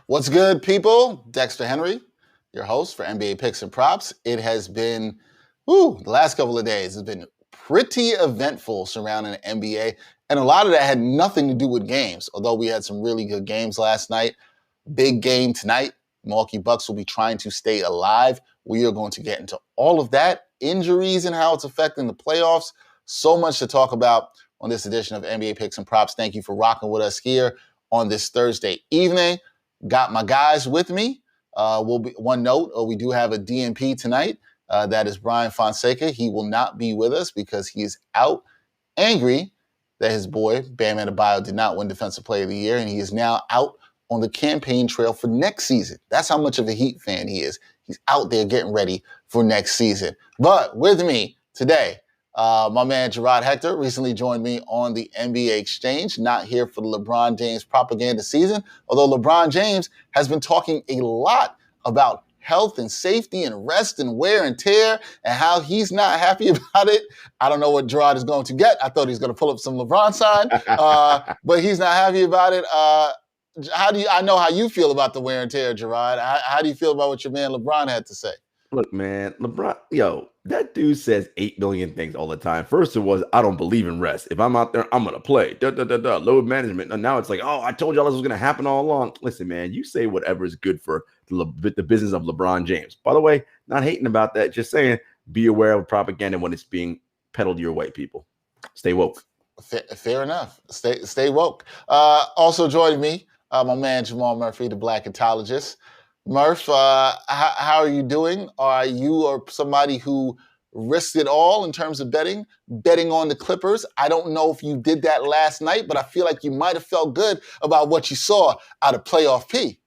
What's good, people? Dexter Henry, your host for NBA Picks and Props. It has been, the last couple of days has been pretty eventful surrounding the NBA, and a lot of that had nothing to do with games, although we had some really good games last night. Big game tonight. Milwaukee Bucks will be trying to stay alive. We are going to get into all of that, injuries and how it's affecting the playoffs. So much to talk about on this edition of NBA Picks and Props. Thank you for rocking with us here on this Thursday evening. Got my guys with me. One note, we do have a DNP tonight. That is Brian Fonseca. He will not be with us because he is out angry that his boy, Bam Adebayo, did not win Defensive Player of the Year, and he is now out on the campaign trail for next season. That's how much of a Heat fan he is. He's out there getting ready for next season. But with me today, my man Gerard Hector recently joined me on the NBA Exchange, not here for the LeBron James propaganda season, although LeBron James has been talking a lot about health and safety and rest and wear and tear and how he's not happy about it. I don't know what Gerard is going to get. I thought he was going to pull up some LeBron sign, but he's not happy about it. I know how you feel about the wear and tear, Gerard. How do you feel about what your man LeBron had to say? Look, man, LeBron, that dude says 8 million things all the time. First it was, I don't believe in rest. If I'm out there, I'm going to play. Load management. And now it's like, I told y'all this was going to happen all along. Listen, man, you say whatever is good for the business of LeBron James. By the way, not hating about that. Just saying, be aware of propaganda when it's being peddled your way, people. Stay woke. Fair enough. Stay woke. Also joining me, my man Jamal Murphy, the Blackitologist. Murph, how are you doing? Are you somebody who risked it all in terms of betting on the Clippers? I don't know if you did that last night, but I feel like you might have felt good about what you saw out of playoff P.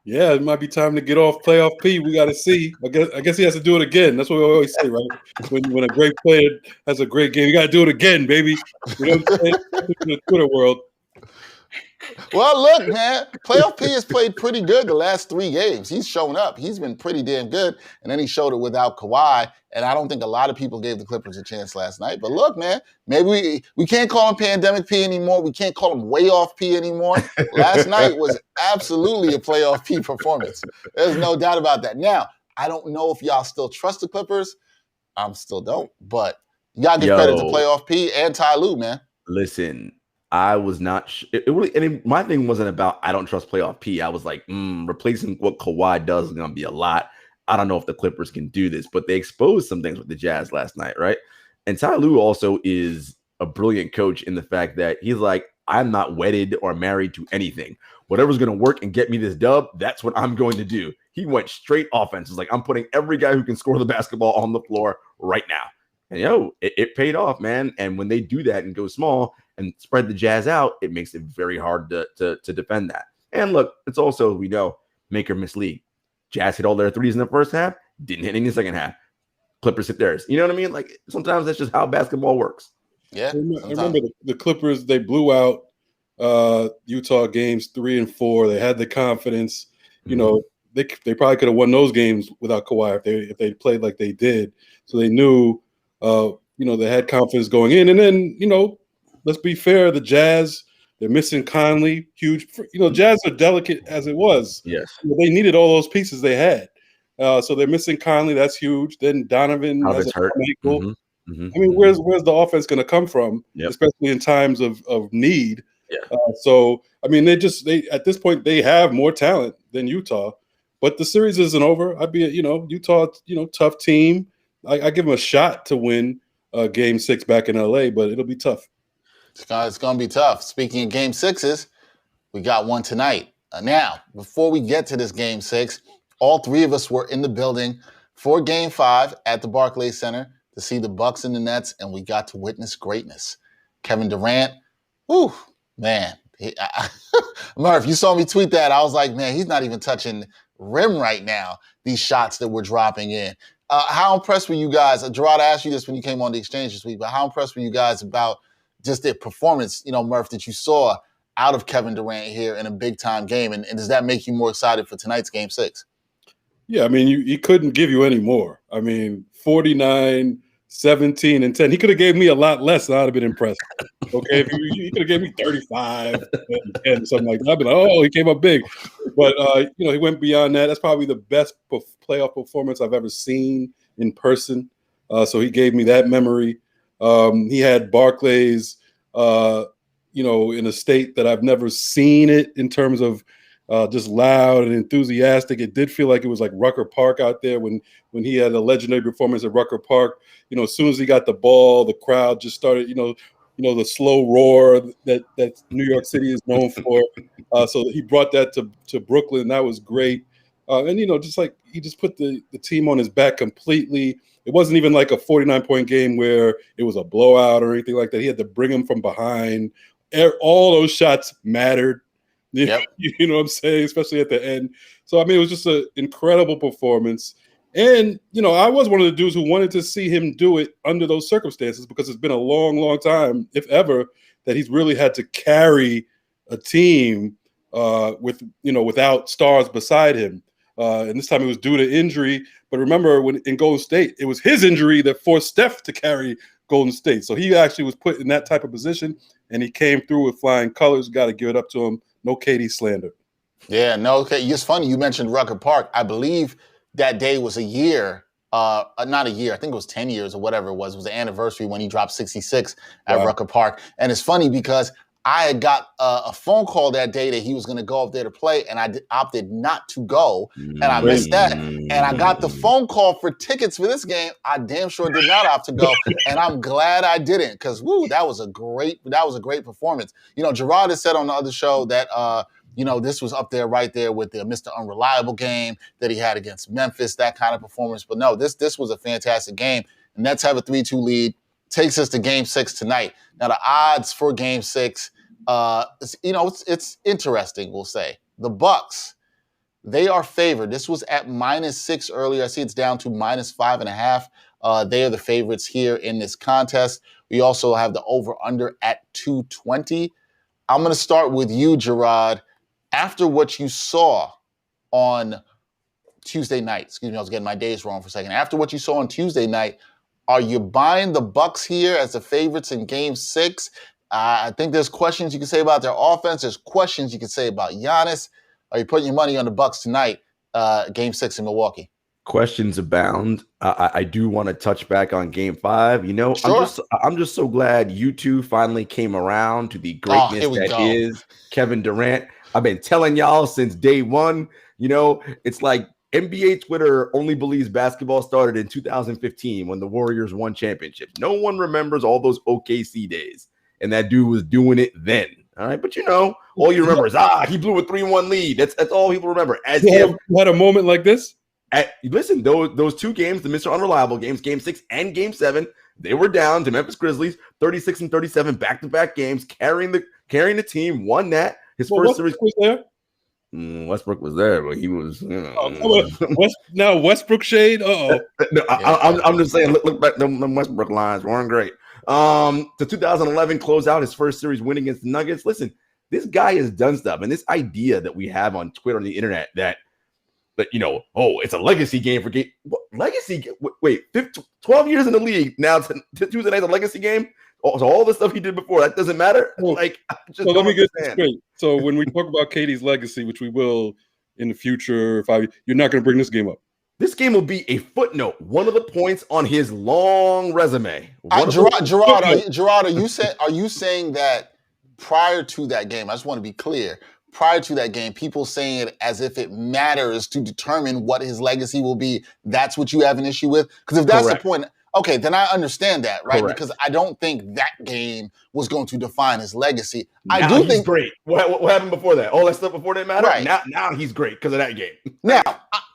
Yeah, it might be time to get off playoff P. We got to see. I guess he has to do it again. That's what we always say, right? When a great player has a great game, you got to do it again, baby. You know what I'm saying? In the Twitter world. Well, look, man, playoff P has played pretty good the last 3 games. He's shown up. He's been pretty damn good. And then he showed it without Kawhi. And I don't think a lot of people gave the Clippers a chance last night. But look, man, maybe we can't call him pandemic P anymore. We can't call him way off P anymore. Last night was absolutely a playoff P performance. There's no doubt about that. Now, I don't know if y'all still trust the Clippers. I still don't. But you got to give credit to playoff P and Ty Lue, man. Listen. I was not my thing wasn't about I don't trust playoff P. I was like, replacing what Kawhi does is going to be a lot. I don't know if the Clippers can do this, but they exposed some things with the Jazz last night, right? And Ty Lue also is a brilliant coach in the fact that he's like, I'm not wedded or married to anything. Whatever's going to work and get me this dub, that's what I'm going to do. He went straight offense. It's like, I'm putting every guy who can score the basketball on the floor right now. And, it paid off, man. And when they do that and go small and spread the Jazz out, it makes it very hard to defend that. And look, it's also, we know, make or miss league. Jazz hit all their threes in the first half, didn't hit any in the second half. Clippers hit theirs. You know what I mean? Like, sometimes that's just how basketball works. Yeah. I remember the Clippers, they blew out Utah games 3 and 4. They had the confidence. You know, they probably could have won those games without Kawhi if they played like they did. So they knew, they had confidence going in. And then, let's be fair, the Jazz, they're missing Conley, huge. Jazz are delicate as it was. Yes. They needed all those pieces they had. So they're missing Conley. That's huge. Then Donovan has a ankle. I mean, where's the offense going to come from, especially in times of need? Yeah. So, I mean, they at this point, they have more talent than Utah. But the series isn't over. I'd be, Utah, tough team. I give them a shot to win Game 6 back in LA, but it'll be tough. It's going to be tough. Speaking of Game 6s, we got one tonight. Now, before we get to this Game 6, all 3 of us were in the building for Game 5 at the Barclays Center to see the Bucks and the Nets, and we got to witness greatness. Kevin Durant, man. Murph, you saw me tweet that. I was like, man, he's not even touching rim right now, these shots that we're dropping in. How impressed were you guys? Gerard, I asked you this when you came on the exchange this week, but how impressed were you guys about just their performance, Murph, that you saw out of Kevin Durant here in a big-time game? And does that make you more excited for tonight's Game 6? Yeah, I mean, he couldn't give you any more. I mean, 49, 17 and 10. He could have gave me a lot less. I'd have been impressed. Okay, if he could have gave me 35 and 10, something like that, I'd be like, oh, he came up big. But he went beyond that. That's probably the best playoff performance I've ever seen in person. So he gave me that memory. He had Barclays, in a state that I've never seen it in terms of just loud and enthusiastic. It did feel like it was like Rucker Park out there when he had a legendary performance at Rucker Park. As soon as he got the ball, the crowd just started, the slow roar that New York City is known for. So he brought that to Brooklyn. That was great. And just like he just put the team on his back completely. It wasn't even like a 49-point game where it was a blowout or anything like that. He had to bring him from behind. All those shots mattered. Yep. You know what I'm saying? Especially at the end. So, it was just an incredible performance. And, I was one of the dudes who wanted to see him do it under those circumstances because it's been a long, long time, if ever, that he's really had to carry a team without stars beside him. And this time it was due to injury. But remember, when in Golden State, it was his injury that forced Steph to carry Golden State. So he actually was put in that type of position, and he came through with flying colors. Got to give it up to him. No KD slander. Yeah, no. Okay, it's funny you mentioned Rucker Park. I believe that day was a year, not a year. I think it was 10 years or whatever it was. It was the anniversary when he dropped 66 at Rucker Park. And it's funny because I had got a phone call that day that he was going to go up there to play, and I opted not to go, and I missed that. And I got the phone call for tickets for this game. I damn sure did not opt to go, and I'm glad I didn't because that was a great performance. Gerard has said on the other show that this was up there right there with the Mr. Unreliable game that he had against Memphis, that kind of performance. But no, this was a fantastic game. The Nets have a 3-2 lead. Takes us to Game 6 tonight. Now, the odds for Game 6, it's interesting, we'll say. The Bucks, they are favored. This was at -6 earlier. I see it's down to -5.5. They are the favorites here in this contest. We also have the over-under at 220. I'm going to start with you, Gerard. After what you saw on Tuesday night, I was getting my days wrong for a second. After what you saw on Tuesday night, are you buying the Bucks here as the favorites in Game 6? I think there's questions you can say about their offense. There's questions you can say about Giannis. Are you putting your money on the Bucks tonight, Game 6 in Milwaukee? Questions abound. I do want to touch back on Game 5. Sure. I'm just so glad you two finally came around to the greatness that is Kevin Durant. I've been telling y'all since day one. It's like NBA Twitter only believes basketball started in 2015 when the Warriors won championships. No one remembers all those OKC days, and that dude was doing it then. All right, but all you remember is he blew a 3-1 lead. That's all people remember. You had a moment like this. Listen, those two games, the Mr. Unreliable games, Game 6 and Game 7, they were down to Memphis Grizzlies, 36 and 37, back-to-back games, carrying the team, won that. His first series was there. Westbrook was there, but he was. Now Westbrook shade. No, I'm just saying. Look back. The Westbrook lines weren't great. The 2011 close out his first series win against the Nuggets. Listen, this guy has done stuff, and this idea that we have on Twitter and the internet that it's a legacy game for game. What, legacy? Wait, 12 years in the league now. Tuesday night's a legacy game. So all the stuff he did before, that doesn't matter. Let me get this straight. So when we talk about KD's legacy, which we will in the future, you're not going to bring this game up. This game will be a footnote, one of the points on his long resume. Gerard, are you saying that prior to that game? I just want to be clear. Prior to that game, people saying it as if it matters to determine what his legacy will be. That's what you have an issue with? Because if that's the point. Okay, then I understand that, right? Correct. Because I don't think that game was going to define his legacy. I do think great. What happened before that? All that stuff before didn't matter. Right. Now he's great because of that game. Now,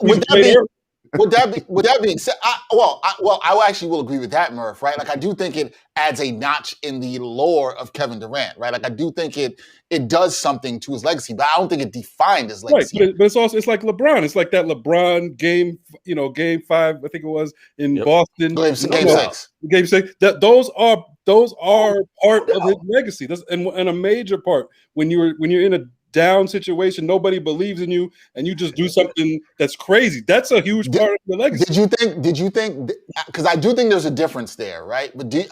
would that being said, I actually will agree with that, Murph. Right? Like I do think it adds a notch in the lore of Kevin Durant. Right? Like I do think it does something to his legacy, but I don't think it defined his legacy. Right, but it's like LeBron. It's like that LeBron game, Game 5, I think it was in Boston. Game 6. Game 6. Those are part of his legacy. And a major part when you're in a down situation, nobody believes in you, and you just do something that's crazy. That's a huge part of the legacy. Did you think, because I do think there's a difference there, right? But this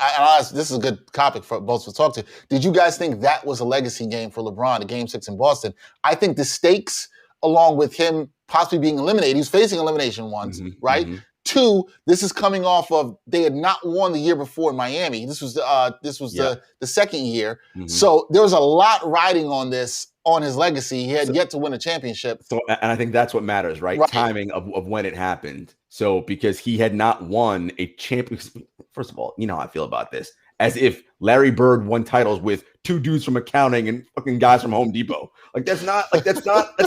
is a good topic for both to talk to. Did you guys think that was a legacy game for LeBron, the Game 6 in Boston? I think the stakes, along with him possibly being eliminated, he was facing elimination once, right? Mm-hmm. 2, this is coming off of they had not won the year before in Miami. This was the second year. Mm-hmm. So there was a lot riding on his legacy. He had yet to win a championship. So, and I think that's what matters, right? Timing of when it happened. So because he had not won a championship, first of all, you know how I feel about this. As if Larry Bird won titles with 2 dudes from accounting and fucking guys from Home Depot. That's not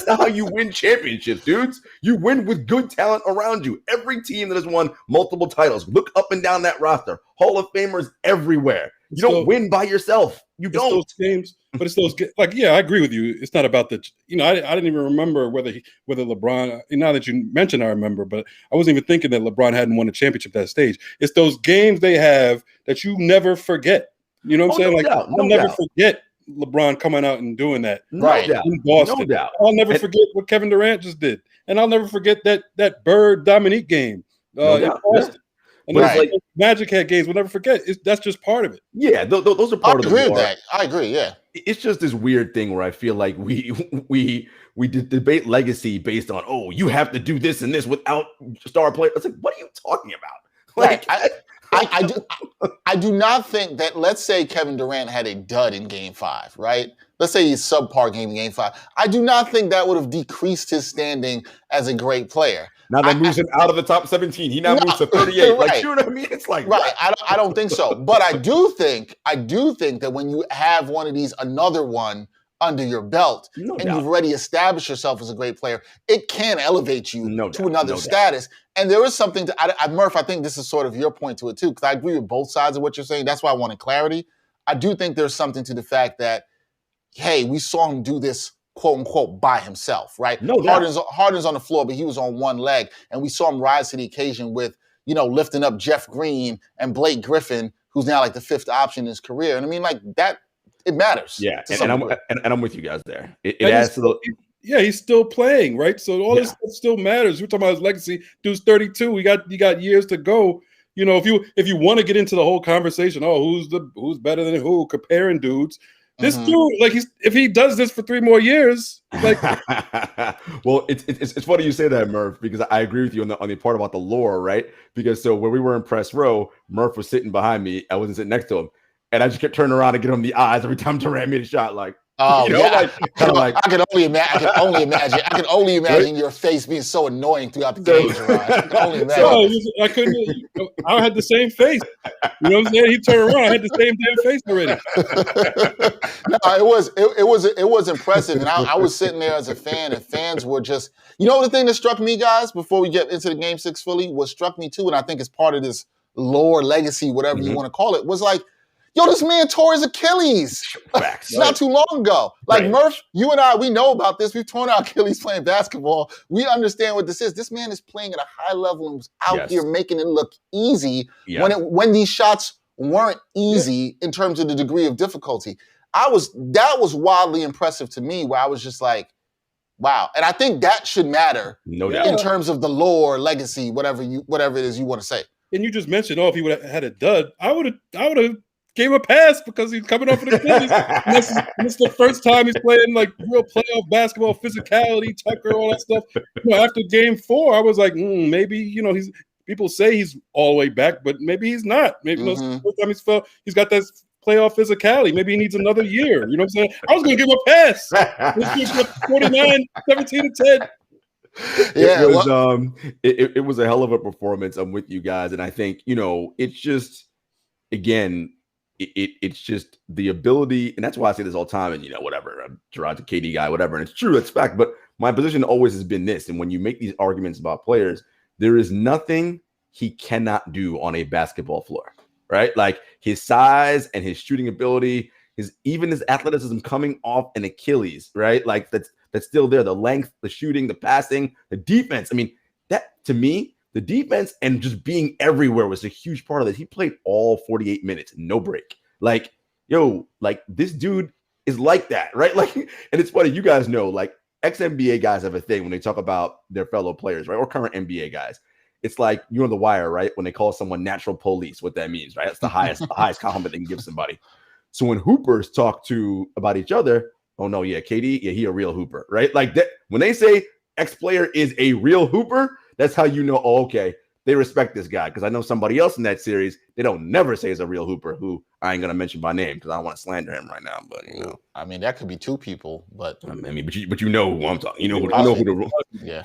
how you win championships, dudes. You win with good talent around you. Every team that has won multiple titles, look up and down that roster. Hall of Famers everywhere. You don't win by yourself. You don't. Those games, but it's those I agree with you. It's not about the. I didn't even remember whether LeBron. Now that you mentioned, I remember, but I wasn't even thinking that LeBron hadn't won a championship at that stage. It's those games they have that you never forget. You know what I'm saying? I'll never forget LeBron coming out and doing that. Right. In Boston. No doubt. I'll never forget what Kevin Durant just did, and I'll never forget that Bird Dominique game in Boston. And like Magic had games. We'll never forget. That's just part of it. Yeah, those are part of the war. I agree with that. I agree. Yeah, it's just this weird thing where I feel like we debate legacy based on you have to do this and this without star players. It's like, what are you talking about? I do not think that. Let's say Kevin Durant had a dud in Game 5, right? Let's say he's subpar game in Game 5. I do not think that would have decreased his standing as a great player. Now that moves him out of the top 17. He now moves to 38. Right. You know what I mean? It's like right. I don't think so. But I do think that when you have one of these, another one under your belt, you've already established yourself as a great player, it can elevate you to another status. And there is something to Murph, I think this is sort of your point to it too, because I agree with both sides of what you're saying. That's why I wanted clarity. I do think there's something to the fact that, hey, we saw him do this quote unquote by himself, right? Harden's on the floor, but he was on one leg, and we saw him rise to the occasion with, lifting up Jeff Green and Blake Griffin, who's now like the 5th option in his career. And I mean, like that, it matters. Yeah, and I'm with you guys there. It adds to the. He's still playing, right? So all this stuff still matters. We're talking about his legacy. Dude's 32. You got years to go. If you want to get into the whole conversation, who's better than who, comparing dudes. This dude, if he does this for 3 more years, well, it's funny you say that, Murph, because I agree with you on the part about the lore, right? Because so when we were in press row, Murph was sitting behind me. I wasn't sitting next to him, and I just kept turning around and get him the eyes every time Durant made a shot. I can only imagine your face being so annoying throughout the game. I can only imagine. I had the same face. You know what I'm saying? He turned around, I had the same damn face already. No, it was impressive, and I was sitting there as a fan, and fans were just. The thing that struck me, guys, before we get into the Game 6 Philly, what struck me too, and I think it's part of this lore, legacy, whatever you want to call it, was like, yo, this man tore his Achilles not too long ago. Murph, you and I, we know about this. We've torn our Achilles playing basketball. We understand what this is. This man is playing at a high level and was out here making it look easy when these shots weren't easy in terms of the degree of difficulty. That was wildly impressive to me, where I was just like, wow. And I think that should matter in terms of the lore, legacy, whatever it is you want to say. And you just mentioned, if he would have had a dud, I would have gave a pass because he's coming off of the Achilles. This is the first time he's playing real playoff basketball, physicality, Tucker, all that stuff. After Game 4, I was like, maybe he's. People say he's all the way back, but maybe he's not. Maybe it's the first time he's got that playoff physicality. Maybe he needs another year. You know what I'm saying? I was going to give him a pass. 49, 17-10. It was a hell of a performance. I'm with you guys, and I think it's just again. It's just the ability, and that's why I say this all the time. And whatever, I'm Gerard's a KD guy, whatever, and it's true, it's fact. But my position always has been this. And when you make these arguments about players, there is nothing he cannot do on a basketball floor, right? Like his size and his shooting ability, even his athleticism coming off an Achilles, right? Like that's still there. The length, the shooting, the passing, the defense. I mean, that to me. The defense and just being everywhere was a huge part of this. He played all 48 minutes, no break. This dude is like that, right? Like, and it's funny, you guys know, like ex-NBA guys have a thing when they talk about their fellow players, right? Or current NBA guys. It's like, you know, The Wire, right? When they call someone natural police, what that means, right? That's the highest compliment they can give somebody. So when hoopers talk about each other, oh no, yeah, KD, yeah, he a real hooper, right? Like that, when they say ex-player is a real hooper, that's how you know, oh, okay, they respect this guy. Because I know somebody else in that series, they don't never say is a real hooper, who I ain't gonna mention by name because I don't want to slander him right now. But you know, I mean, that could be two people, but I mean, but you know who I'm talking. You know who the yeah.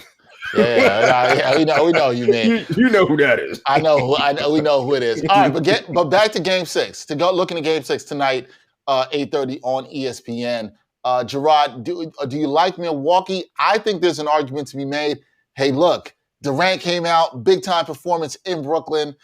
Yeah, we know you mean. You know who that is. We know who it is. All right, but back to Game 6. To go looking at Game 6 tonight, 8:30 on ESPN. Gerard, do you like Milwaukee? I think there's an argument to be made. Hey, look, Durant came out, big time performance in Brooklyn.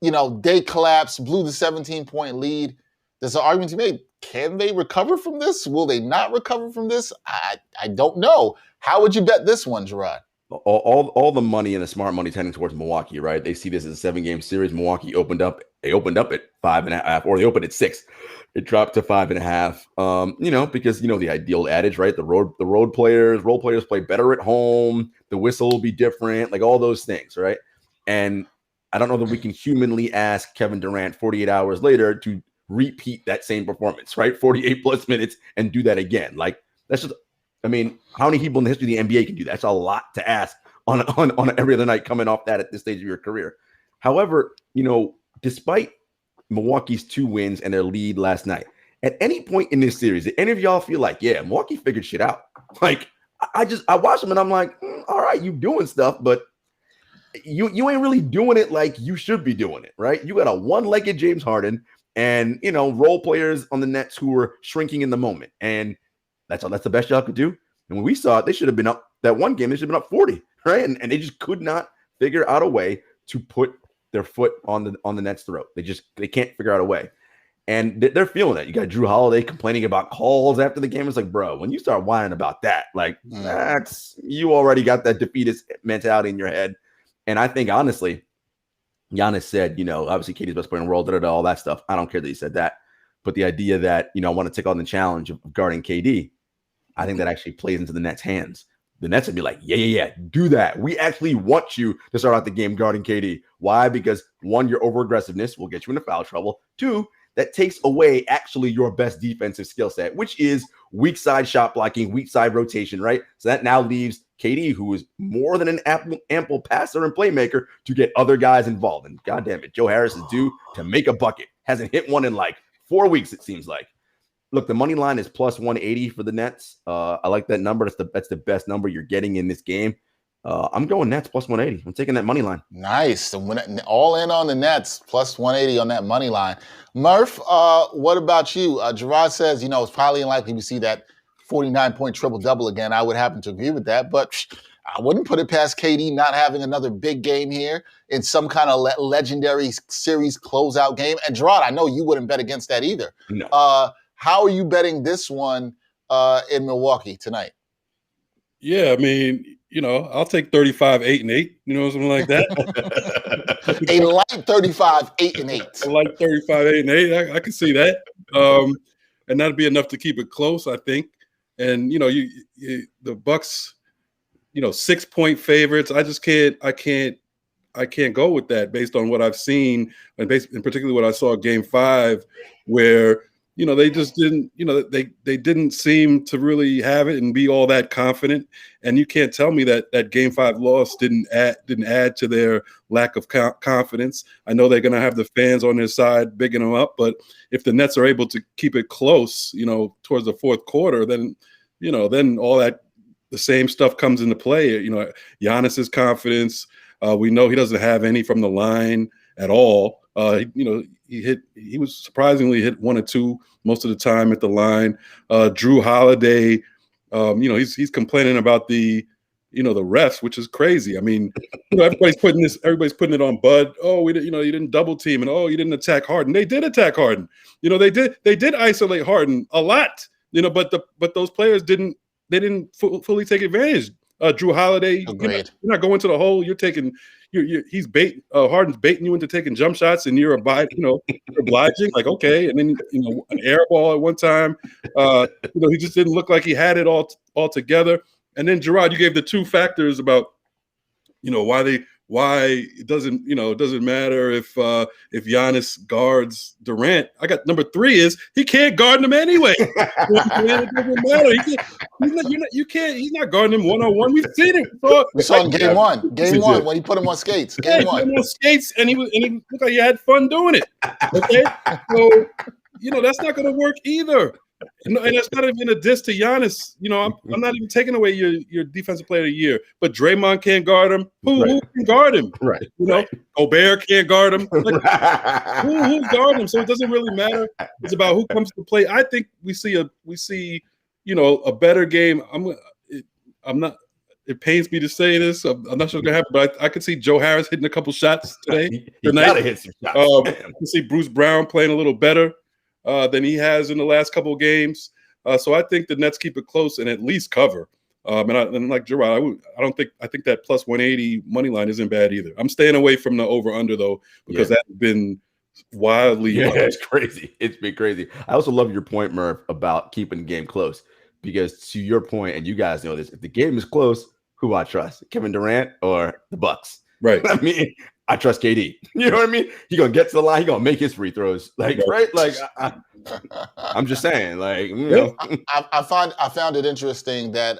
You know, they collapsed, blew the 17-point lead. There's an argument to be made. Can they recover from this? Will they not recover from this? I don't know. How would you bet this one, Gerard? All the money and the smart money tending towards Milwaukee, right? They see this as a 7-game series. Milwaukee opened up at 5.5, or they opened at 6. It dropped to 5.5. You know, because you know the ideal adage, right? The role players play better at home. The whistle will be different, like all those things, right? And I don't know that we can humanly ask Kevin Durant 48 hours later to repeat that same performance, right? 48 plus minutes and do that again. Like that's just, I mean, how many people in the history of the NBA can do that? That's a lot to ask on every other night coming off that at this stage of your career. However, you know, despite Milwaukee's 2 wins and their lead last night, at any point in this series, did any of y'all feel like, yeah, Milwaukee figured shit out? Like, I watch them and I'm like, all right, you doing stuff, but you ain't really doing it like you should be doing it, right? You got a one-legged James Harden and, you know, role players on the Nets who were shrinking in the moment. And that's the best y'all could do. And when we saw it, they should have been up that one game. They should have been up 40, right? And they just could not figure out a way to put their foot on the Nets' throat. They can't figure out a way. And they're feeling it. You got Drew Holiday complaining about calls after the game. It's like, bro, when you start whining about that, like you already got that defeatist mentality in your head. And I think, honestly, Giannis said, you know, obviously KD's best player in the world, all that stuff. I don't care that he said that. But the idea that, you know, I want to take on the challenge of guarding KD, I think that actually plays into the Nets' hands. The Nets would be like, yeah, do that. We actually want you to start out the game guarding KD. Why? Because 1, your over-aggressiveness will get you into foul trouble. 2, that takes away actually your best defensive skill set, which is weak side shot blocking, weak side rotation, right? So that now leaves KD, who is more than an ample passer and playmaker, to get other guys involved. And goddamn it, Joe Harris is due to make a bucket. Hasn't hit one in like 4 weeks, it seems like. Look, the money line is plus 180 for the Nets. I like that number. That's the best number you're getting in this game. I'm going Nets plus 180. I'm taking that money line. Nice. All in on the Nets, plus 180 on that money line. Murph, what about you? Gerard says, you know, it's probably unlikely we see that 49-point triple-double again. I would happen to agree with that, but I wouldn't put it past KD not having another big game here in some kind of legendary series closeout game. And Gerard, I know you wouldn't bet against that either. No. How are you betting this one in Milwaukee tonight? Yeah, I mean, you know, I'll take 35, 8 and 8, you know, something like that. A light 35, 8 and 8. I like 35, 8 and 8. I can see that. And that'd be enough to keep it close, I think. And, you know, the Bucks, you know, 6-point favorites. I can't go with that based on what I've seen, and particularly what I saw Game 5, where, you know, they just didn't, you know, they didn't seem to really have it and be all that confident. And you can't tell me that Game 5 loss didn't add to their lack of confidence. I know they're going to have the fans on their side bigging them up, but if the Nets are able to keep it close, you know, towards the fourth quarter, then, you know, then all that, the same stuff comes into play. You know, Giannis's confidence, we know he doesn't have any from the line at all. You know, he was surprisingly hit 1 or 2 most of the time at the line. Drew Holiday, you know, he's complaining about the refs, which is crazy. I mean, you know, everybody's putting it on Bud. Oh, you didn't double team, and oh, you didn't attack Harden. They did attack Harden. You know, they did isolate Harden a lot. You know, but those players didn't fully take advantage Drew Holiday. Agreed. You're not going to the hole. You're taking. He's bait. Harden's baiting you into taking jump shots, and you're obliging. Like, okay, and then an air ball at one time. He just didn't look like he had it all together. And then Gerard, you gave the two factors about why it doesn't matter if Giannis guards Durant. I got number 3 is he can't guard him anyway. It doesn't matter. He's not guarding him one-on-one. We've seen it. We saw in game one. Game one when he put him on skates. Game one. He put him on skates and he looked like he had fun doing it. Okay, so that's not going to work either. And that's not even a diss to Giannis. I'm not even taking away your defensive player of the year. But Draymond can't guard him. Who can guard him? Right. Gobert can't guard him. Who's guarding him? So it doesn't really matter. It's about who comes to play. I think we see a better game. I'm not. It pains me to say this. I'm not sure it's gonna happen, but I could see Joe Harris hitting a couple shots today. He gotta hit some shots. I can see Bruce Brown playing a little better than he has in the last couple of games. So I think the Nets keep it close and at least cover. And like Gerard, I think that plus 180 money line isn't bad either. I'm staying away from the over under though, because that's been wildly. It's crazy. It's been crazy. I also love your point, Murph, about keeping the game close, because to your point, and you guys know this, if the game is close, who I trust, Kevin Durant or the Bucks? Right. I mean, I trust KD. You know what I mean? He gonna get to the line. He gonna make his free throws. Like, right? Like, I'm just saying. Like, I found it interesting that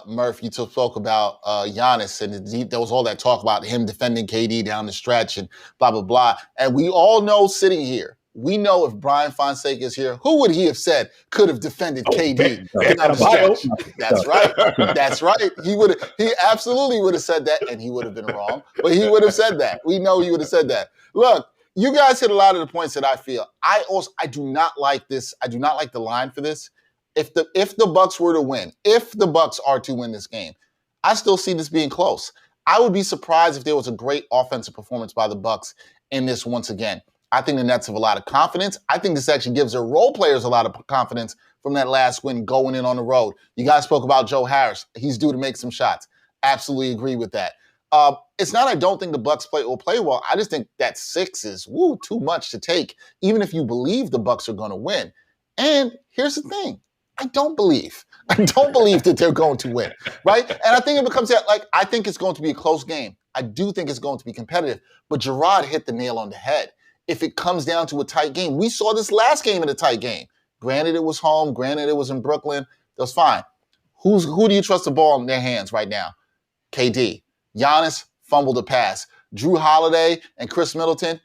Murph, you spoke about Giannis, and there was all that talk about him defending KD down the stretch and blah blah blah. And we all know, sitting here, we know if Brian Fonseca is here, who would he have said could have defended KD down the stretch? That's right. That's right. He absolutely would have said that, and he would have been wrong, but he would have said that. We know he would have said that. Look, you guys hit a lot of the points that I feel. I do not like this. I do not like the line for this. If the Bucks were to win, if the Bucks are to win this game, I still see this being close. I would be surprised if there was a great offensive performance by the Bucks in this once again. I think the Nets have a lot of confidence. I think this actually gives their role players a lot of confidence from that last win going in on the road. You guys spoke about Joe Harris. He's due to make some shots. Absolutely agree with that. It's not I don't think the Bucks will play well. I just think that 6 is too much to take, even if you believe the Bucks are going to win. And here's the thing. I don't believe that they're going to win, right? And I think it becomes that, I think it's going to be a close game. I do think it's going to be competitive. But Gerard hit the nail on the head. If it comes down to a tight game, we saw this last game in a tight game. Granted, it was home. Granted, it was in Brooklyn. That's fine. Who do you trust the ball in their hands right now? KD. Giannis fumbled a pass. Drew Holiday and Chris Middleton,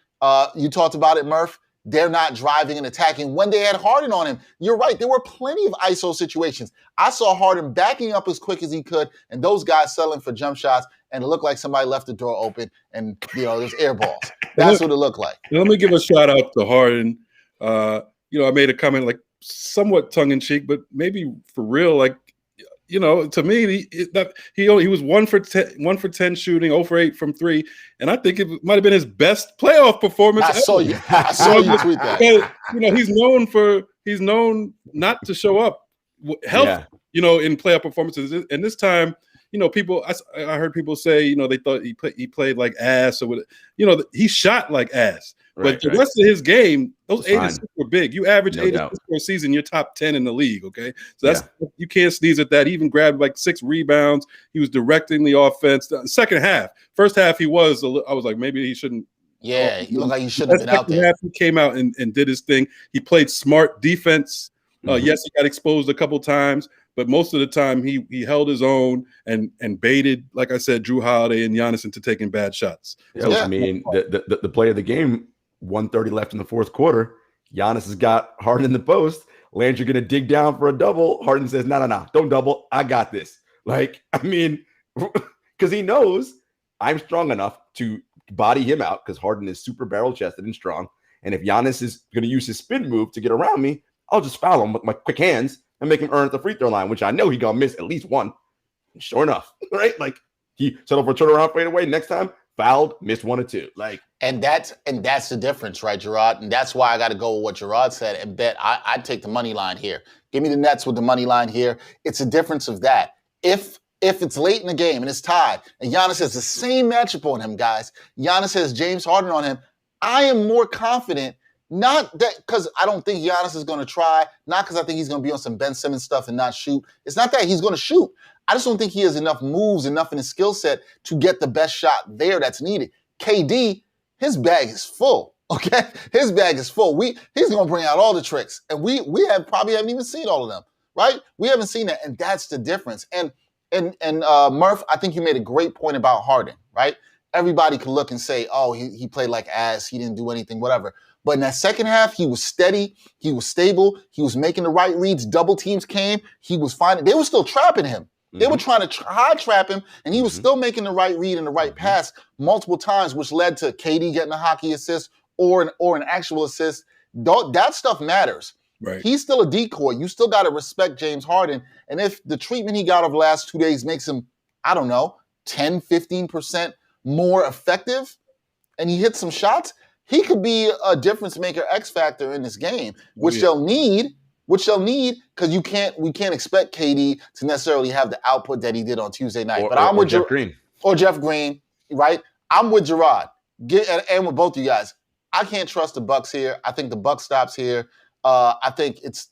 you talked about it, Murph. They're not driving and attacking when they had Harden on him. You're right. There were plenty of ISO situations. I saw Harden backing up as quick as he could, and those guys settling for jump shots, and it looked like somebody left the door open, and there's air balls. That's what it looked like. Let me give a shout out to Harden. I made a comment somewhat tongue in cheek, but maybe for real. To me, he was 1 for 10 shooting, 0 for 8 from 3, and I think it might have been his best playoff performance. I saw you tweet that. He's known not to show up healthy, in playoff performances, and this time. People. I heard people say, they thought he played like ass, or he shot like ass. But the rest of his game, those 8 assists were big. You average 8 assists for a season, you're top 10 in the league. Okay, so you can't sneeze at that. He even grabbed 6 rebounds. He was directing the offense. The second half, first half, I was like, maybe he shouldn't. Yeah, he looked like he shouldn't have been out there. Half, he came out and did his thing. He played smart defense. Yes, he got exposed a couple times. But most of the time, he held his own and baited, like I said, Drew Holiday and Giannis into taking bad shots. I mean, the play of the game, 1:30 left in the fourth quarter. Giannis has got Harden in the post. Landry going to dig down for a double. Harden says, no, don't double. I got this. Because he knows I'm strong enough to body him out, because Harden is super barrel-chested and strong. And if Giannis is going to use his spin move to get around me, I'll just foul him with my quick hands and make him earn at the free throw line, which I know he's going to miss at least one. And sure enough, right? He settled for a turnaround fade away. Next time, fouled, missed 1 or 2. And that's the difference, right, Gerard? And that's why I got to go with what Gerard said and bet I'd take the money line here. Give me the Nets with the money line here. It's a difference of that. If if it's late in the game and it's tied, and Giannis has the same matchup on him, guys, Giannis has James Harden on him, I am more confident, not that because I don't think Giannis is going to try, not because I think he's going to be on some Ben Simmons stuff and not shoot. It's not that he's going to shoot. I just don't think he has enough moves, enough in his skill set to get the best shot there that's needed. KD, his bag is full, okay? His bag is full. He's going to bring out all the tricks, and we probably haven't even seen all of them, right? We haven't seen that, and that's the difference. And Murph, I think you made a great point about Harden, right? Everybody could look and say, oh, he played like ass, he didn't do anything, whatever. But in that second half, he was steady, he was stable, he was making the right reads, double teams came, he was finding, they were still trapping him. They were trying to high trap him, and he was still making the right read and the right pass multiple times, which led to KD getting a hockey assist or an actual assist. That stuff matters. Right. He's still a decoy. You still got to respect James Harden. And if the treatment he got over the last 2 days makes him, I don't know, 10, 15% more effective, and he hits some shots, he could be a difference maker, X factor in this game, which they'll need because we can't expect KD to necessarily have the output that he did on Tuesday night. But I'm with Jeff Green. Or Jeff Green, right? I'm with Gerard and with both of you guys. I can't trust the Bucks here. I think the Bucks stops here. I think it's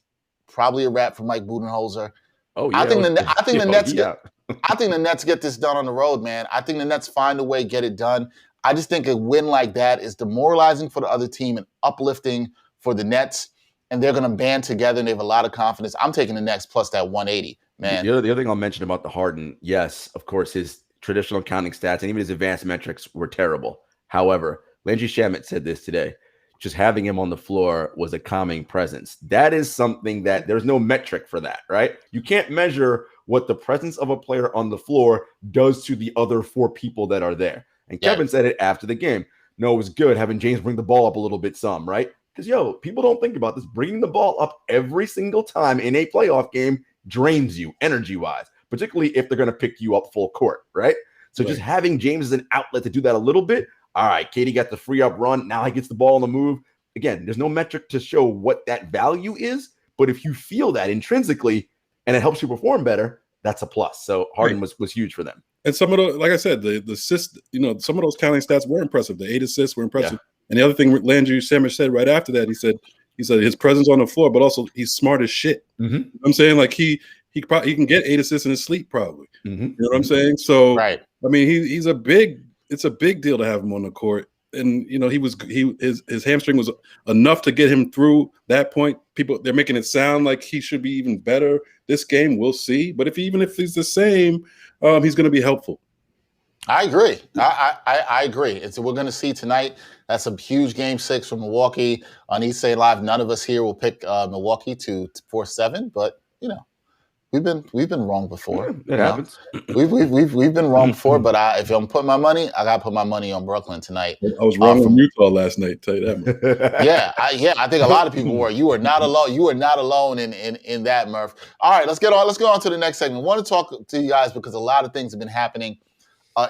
probably a wrap for Mike Budenholzer. Oh yeah. I think the Nets get this done on the road, man. I think the Nets find a way, get it done. I just think a win like that is demoralizing for the other team and uplifting for the Nets. And they're going to band together, and they have a lot of confidence. I'm taking the Nets plus that 180, man. The other thing I'll mention about the Harden, yes, of course, his traditional counting stats and even his advanced metrics were terrible. However, Landry Shamet said this today. Just having him on the floor was a calming presence. That is something that there's no metric for that, right? You can't measure what the presence of a player on the floor does to the other four people that are there. And Kevin said it after the game. No, it was good having James bring the ball up a little bit some, right? Because, people don't think about this. Bringing the ball up every single time in a playoff game drains you energy-wise, particularly if they're going to pick you up full court, right? So just having James as an outlet to do that a little bit. All right, KD got the free up run. Now he gets the ball on the move. Again, there's no metric to show what that value is, but if you feel that intrinsically and it helps you perform better, that's a plus. So Harden was huge for them. And some of the, like I said, the assists, some of those counting stats were impressive. The 8 assists were impressive. Yeah. And the other thing Landry Shamet said right after that, he said his presence on the floor, but also he's smart as shit. Mm-hmm. You know what I'm saying? Like he can get 8 assists in his sleep probably. Mm-hmm. You know what I'm saying? So right. I mean, it's a big deal to have him on the court. And his hamstring was enough to get him through that point. People, they're making it sound like he should be even better this game. We'll see. But even if he's the same, he's going to be helpful. I agree. I agree. We're going to see tonight. That's a huge Game 6 for Milwaukee on East Side Live. None of us here will pick Milwaukee to 4-7, but we've been wrong before. It happens. We've been wrong before, but if I'm putting my money, I got to put my money on Brooklyn tonight. I was wrong on Utah last night. Tell you that. I think a lot of people were. You are not alone. You are not alone in that, Murph. All right, let's go on to the next segment. I want to talk to you guys because a lot of things have been happening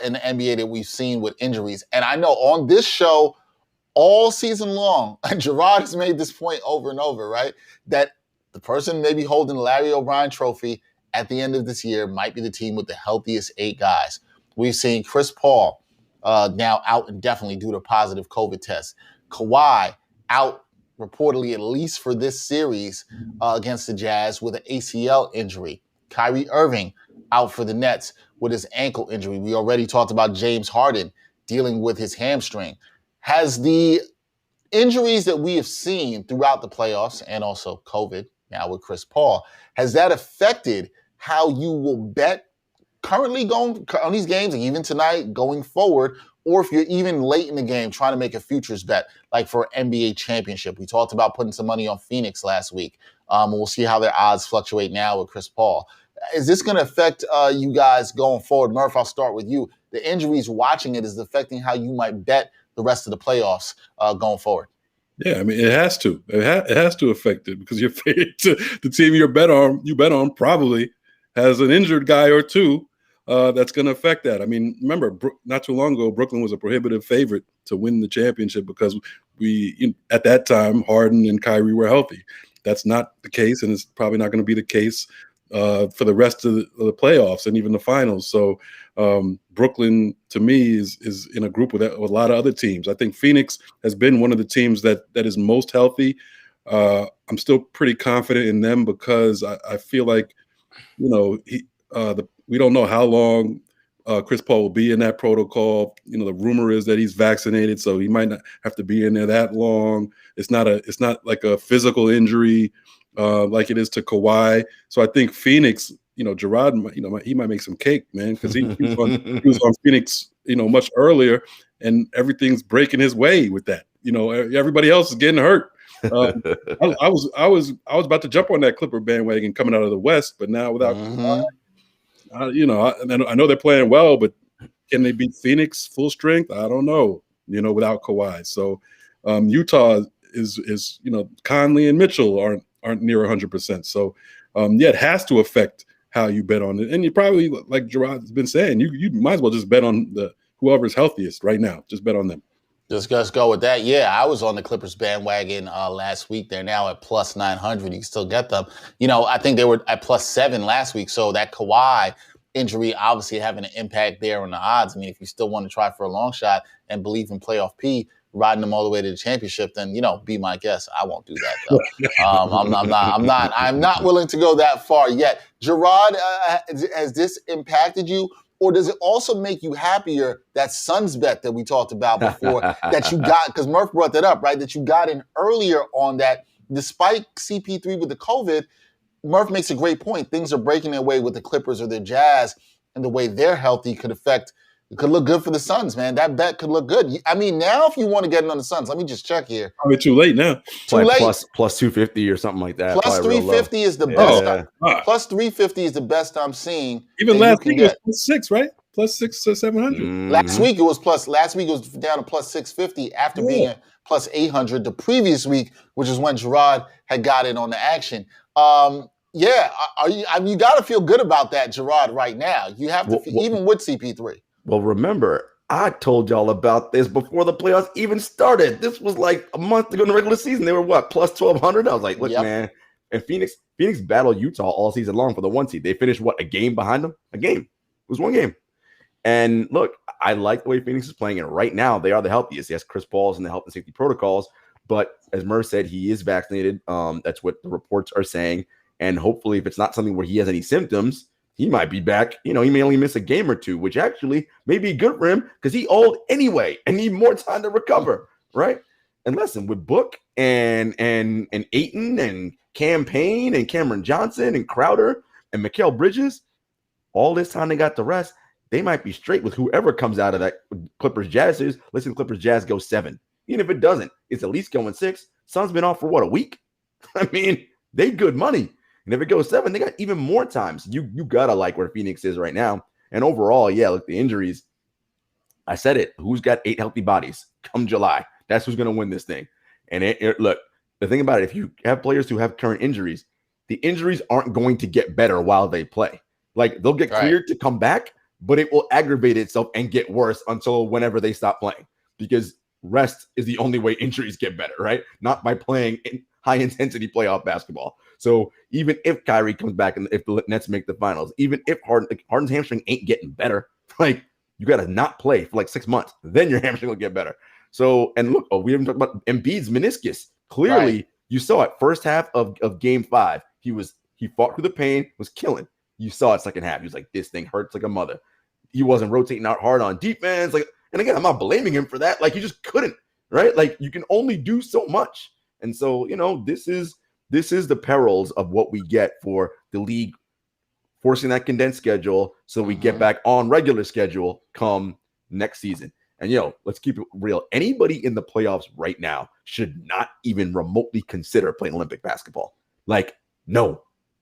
in the NBA that we've seen with injuries. And I know on this show, all season long, Gerard has made this point over and over, right? That the person maybe holding the Larry O'Brien trophy at the end of this year might be the team with the healthiest 8 guys. We've seen Chris Paul now out indefinitely due to a positive COVID test. Kawhi out reportedly at least for this series against the Jazz with an ACL injury. Kyrie Irving out for the Nets with his ankle injury. We already talked about James Harden dealing with his hamstring. Has the injuries that we have seen throughout the playoffs and also COVID now with Chris Paul, has that affected how you will bet currently going on these games and even tonight going forward, or if you're even late in the game trying to make a futures bet, like for NBA championship? We talked about putting some money on Phoenix last week. We'll see how their odds fluctuate now with Chris Paul. Is this going to affect you guys going forward? Murph, I'll start with you. The injuries watching it is affecting how you might bet the rest of the playoffs going forward. Yeah, I mean, it has to. It has to affect it because the team you bet on probably has an injured guy or two that's going to affect that. I mean, remember, not too long ago, Brooklyn was a prohibitive favorite to win the championship because at that time, Harden and Kyrie were healthy. That's not the case, and it's probably not going to be the case for the rest of the playoffs and even the finals. So Brooklyn, to me, is in a group with a lot of other teams. I think Phoenix has been one of the teams that is most healthy. I'm still pretty confident in them because I feel like, we don't know how long Chris Paul will be in that protocol. The rumor is that he's vaccinated, so he might not have to be in there that long. It's not like a physical injury like it is to Kawhi. So I think Phoenix, Gerard, he might make some cake, man, because he was on Phoenix, much earlier, and everything's breaking his way with that. Everybody else is getting hurt. I was about to jump on that Clipper bandwagon coming out of the West, but now without, I know they're playing well, but can they beat Phoenix full strength? I don't know. Without Kawhi. So Utah is Conley and Mitchell aren't near 100%. So it has to affect how you bet on it. And you probably, like Gerard's been saying, you might as well just bet on whoever's healthiest right now. Just bet on them. Just go with that. Yeah, I was on the Clippers bandwagon last week. They're now at plus 900. You can still get them. I think they were at plus 7 last week. So that Kawhi injury obviously having an impact there on the odds. I mean, if you still want to try for a long shot and believe in playoff P, riding them all the way to the championship, then be my guest. I won't do that though. I'm not willing to go that far yet. Gerard, has this impacted you? Or does it also make you happier, that Suns bet that we talked about before, that you got, because Murph brought that up, right, that you got in earlier on that, despite CP3 with the COVID, Murph makes a great point. Things are breaking their way with the Clippers or the Jazz, and the way they're healthy could look good for the Suns, man. That bet could look good. I mean, now if you want to get in on the Suns, let me just check here. Probably too late now. Too late. Plus 250 or something like that. Plus 350 is the best. Plus 350 is the best I'm seeing. Even last week it was plus 6, right? Plus 6 to 700. Last week it was down to plus 650 after being at plus 800 the previous week, which is when Gerard had got in on the action. You got to feel good about that, Gerard, right now. You have to, even with CP3. Well, remember, I told y'all about this before the playoffs even started. This was like a month ago in the regular season. They were plus 1,200? I was like, look, man. And Phoenix battled Utah all season long for the 1 seed. They finished, a game behind them? A game. It was 1 game. And look, I like the way Phoenix is playing. And right now, they are the healthiest. Yes, Chris Paul's in the health and safety protocols. But as Murph said, he is vaccinated. That's what the reports are saying. And hopefully, if it's not something where he has any symptoms, he might be back. He may only miss a game or two, which actually may be good for him because he old anyway and need more time to recover, right? And listen, with Book and Ayton and Campaign and Cameron Johnson and Crowder and Mikal Bridges, all this time they got to rest, they might be straight with whoever comes out of that Clippers Jazz series. Listen, Clippers Jazz go 7. Even if it doesn't, it's at least going 6. Suns been off for a week? I mean, they good money. And if it goes 7, they got even more times. You gotta like where Phoenix is right now. And overall, look, the injuries. I said it. Who's got 8 healthy bodies come July? That's who's gonna win this thing. And look, the thing about it, if you have players who have current injuries, the injuries aren't going to get better while they play. Like they'll get cleared to come back, but it will aggravate itself and get worse until whenever they stop playing. Because rest is the only way injuries get better, right? Not by playing in high-intensity playoff basketball. So even if Kyrie comes back and if the Nets make the finals, even if Harden's hamstring ain't getting better, like you got to not play for 6 months, then your hamstring will get better. So, and look, we haven't talked about Embiid's meniscus. Clearly, you saw it first half of game 5. He fought through the pain, was killing. You saw it second half. He was like, this thing hurts like a mother. He wasn't rotating out hard on defense. And again, I'm not blaming him for that. He just couldn't, right? You can only do so much. And so, this is the perils of what we get for the league forcing that condensed schedule so we get back on regular schedule come next season. And, let's keep it real. Anybody in the playoffs right now should not even remotely consider playing Olympic basketball.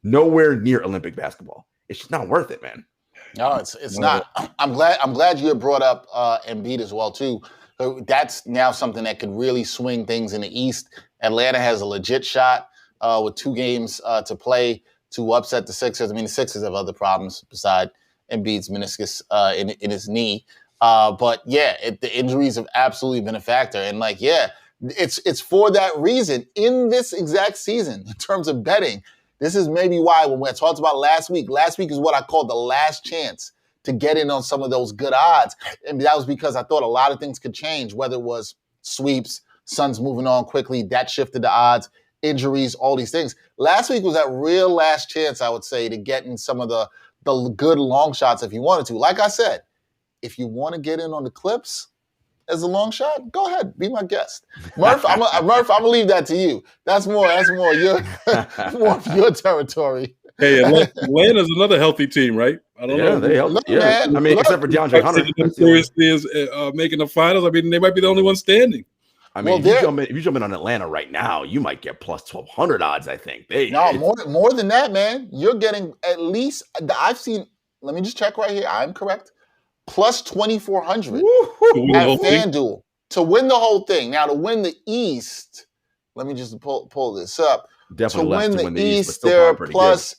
Nowhere near Olympic basketball. It's just not worth it, man. No, it's not. I'm glad you had brought up Embiid as well, too. That's now something that could really swing things in the East. Atlanta has a legit shot with 2 games to play to upset the Sixers. I mean, the Sixers have other problems beside Embiid's meniscus in his knee. But the injuries have absolutely been a factor. And it's for that reason in this exact season in terms of betting. This is maybe why when we talked about last week is what I called the last chance to get in on some of those good odds. And that was because I thought a lot of things could change, whether it was sweeps, Suns moving on quickly, that shifted the odds, injuries, all these things. Last week was that real last chance, I would say, to get in some of the good long shots if you wanted to. Like I said, if you want to get in on the Clips as a long shot, go ahead, be my guest. Murph, I'm gonna leave that to you. That's more your more of your territory. Hey, Atlanta's another healthy team, right? I don't know. They help. Look, Yeah, man, I mean, look, except for DeAndre Hunter. Seriously, is making the finals. I mean, they might be the only one standing. I mean, well, if you jump in on Atlanta right now, you might get plus 1,200 odds. I think. More than that, man. You're getting at least. I've seen. Let me just check right here. I'm correct. Plus 2,400 at FanDuel to win the whole thing. Now to win the East, let me just pull this up. Definitely to win the East, they're plus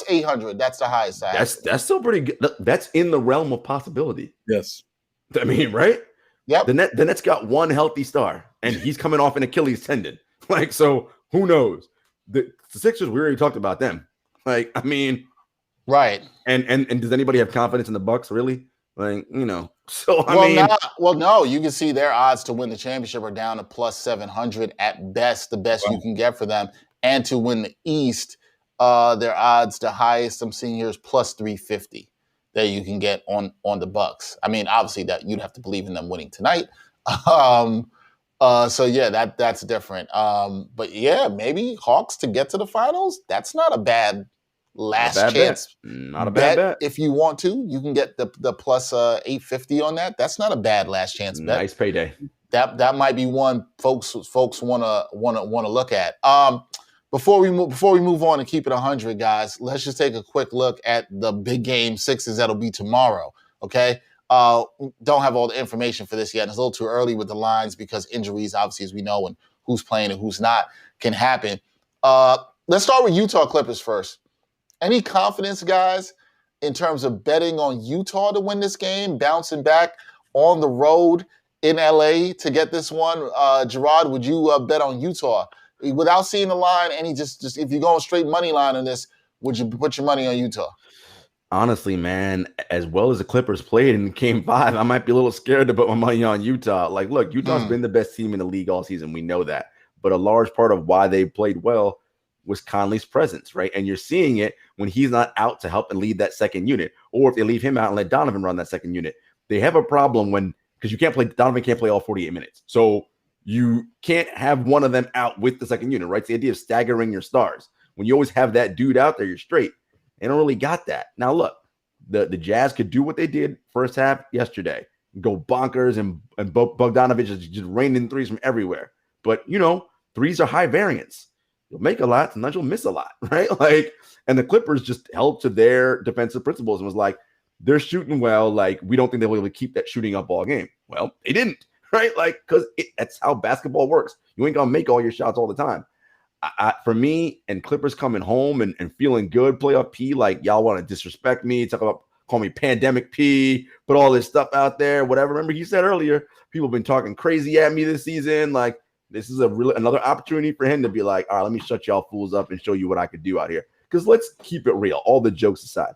800. That's the highest. That's still pretty good. That's in the realm of possibility. Yes. I mean, right? Yep. The Nets got one healthy star, and he's coming off an Achilles tendon. Like, so who knows? The Sixers, we already talked about them. Like, I mean, right. And does anybody have confidence in the Bucks? Really? Like, So no. You can see their odds to win the championship are down to plus 700 at best. The best you can get for them, and to win the East, their odds, the highest I'm seeing here is plus 350. That you can get on the Bucks. I mean, obviously that you'd have to believe in them winning tonight. So yeah, that's different. But yeah, maybe Hawks to get to the finals. That's not a bad last chance. Not a bad bet. If you want to, you can get the plus 850 on that. That's not a bad last chance bet. Nice payday. That might be one folks wanna look at. Before we move on and keep it 100, guys, let's just take a quick look at the big game sixes that'll be tomorrow, okay? Don't have all the information for this yet. It's a little too early with the lines because injuries, obviously, as we know, and who's playing and who's not can happen. Let's start with Utah Clippers first. Any confidence, guys, in terms of betting on Utah to win this game, bouncing back on the road in LA to get this one? Gerard, would you bet on Utah? Without seeing the line, just if you're going straight money line on this, would you put your money on Utah? Honestly, man, as well as the Clippers played in Game 5, I might be a little scared to put my money on Utah. Like, look, Utah's been the best team in the league all season. We know that. But a large part of why they played well was Conley's presence, right? And you're seeing it when he's not out to help and lead that second unit. Or if they leave him out and let Donovan run that second unit. They have a problem because Donovan can't play all 48 minutes. So you can't have one of them out with the second unit, right? It's the idea of staggering your stars. When you always have that dude out there, you're straight. They don't really got that. Now, look, the Jazz could do what they did first half yesterday, go bonkers, and Bogdanovich is just raining threes from everywhere. But, threes are high variance. You'll make a lot, sometimes you'll miss a lot, right? And the Clippers just held to their defensive principles and was like, they're shooting well. Like, we don't think they'll be able to keep that shooting up all game. Well, they didn't. Right? Because that's how basketball works. You ain't going to make all your shots all the time. For me, and Clippers coming home and feeling good, playoff P, like y'all want to disrespect me, call me pandemic P, put all this stuff out there, whatever. Remember he said earlier, people have been talking crazy at me this season. Like, this is another opportunity for him to be like, all right, let me shut y'all fools up and show you what I could do out here. Because let's keep it real. All the jokes aside,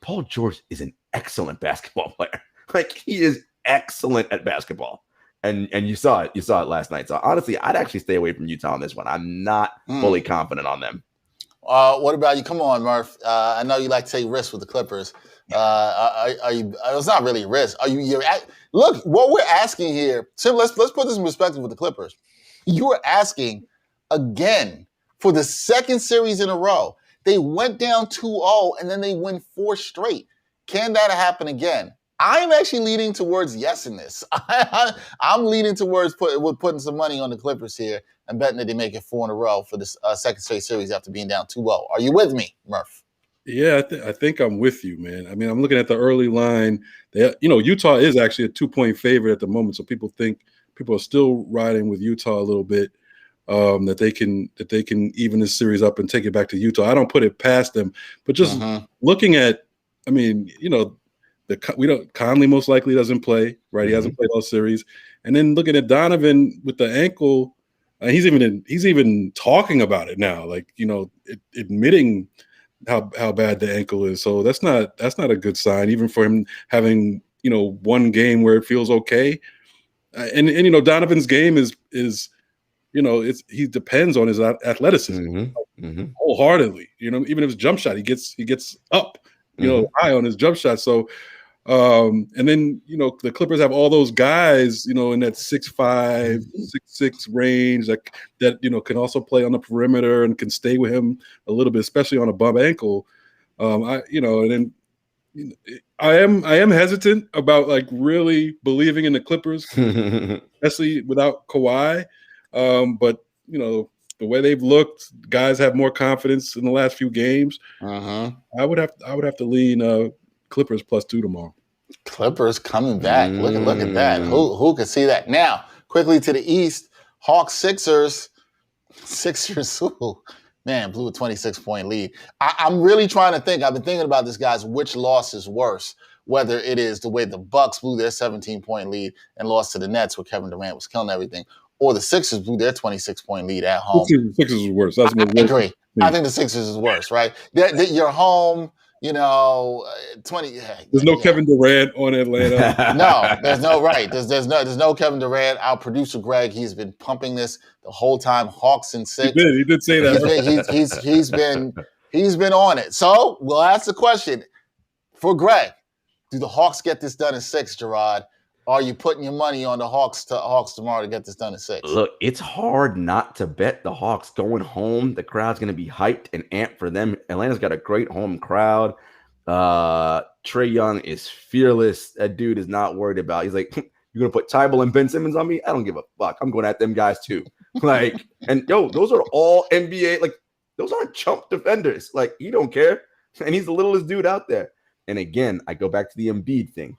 Paul George is an excellent basketball player. Like, he is excellent at basketball. And you saw it. You saw it last night. So honestly, I'd actually stay away from Utah on this one. I'm not fully confident on them. What about you? Come on, Murph. I know you like to take risks with the Clippers. Are you? It's not really a risk. Look, what we're asking here, Tim. Let's put this in perspective with the Clippers. You are asking again for the second series in a row. They went down 2-0 and then they win 4 straight. Can that happen again? I'm actually leaning towards yes in this. I'm leaning towards putting some money on the Clippers here and betting that they make it 4 in a row for this second straight series after being down 2-0. Are you with me, Murph? Yeah, I think I'm with you, man. I mean, I'm looking at the early line. Utah is actually a 2-point favorite at the moment, so people are still riding with Utah a little bit. That they can even this series up and take it back to Utah. I don't put it past them, but just looking at, I mean, Conley most likely doesn't play, right? He hasn't played all series. And then looking at Donovan with the ankle, He's even talking about it now, like, admitting how bad the ankle is. So that's not a good sign, even for him having one game where it feels okay. And Donovan's game is he depends on his athleticism wholeheartedly. Even if it's jump shot, he gets up, high on his jump shot. So. And then the Clippers have all those guys in that 6'5", 6'6" range that can also play on the perimeter and can stay with him a little bit, especially on a bum ankle. And then I am hesitant about like really believing in the Clippers, especially without Kawhi. But the way they've looked, guys have more confidence in the last few games. I would have to lean Clippers +2 tomorrow. Clippers coming back. Look at that. Who could see that? Now, quickly to the East, Hawks Sixers. Ooh, man, blew a 26-point lead. I'm really trying to think. I've been thinking about this, guys, which loss is worse, whether it is the way the Bucks blew their 17-point lead and lost to the Nets where Kevin Durant was killing everything, or the Sixers blew their 26-point lead at home. Sixers is worse. I agree. I think the Sixers is worse, right? You're home. 20. There's no Kevin Durant on Atlanta. No, there's no right. There's no Kevin Durant. Our producer Greg, he's been pumping this the whole time. Hawks in 6. He did say that. He's been on it. So we'll ask the question for Greg: do the Hawks get this done in 6, Gerard? Are you putting your money on the Hawks tomorrow to get this done in 6? Look, it's hard not to bet the Hawks going home. The crowd's going to be hyped and amped for them. Atlanta's got a great home crowd. Trae Young is fearless. That dude is not worried about. He's like, you're going to put Tybalt and Ben Simmons on me? I don't give a fuck. I'm going at them guys too. And those are all NBA. Like, those aren't chump defenders. Like, he don't care. And he's the littlest dude out there. And again, I go back to the Embiid thing.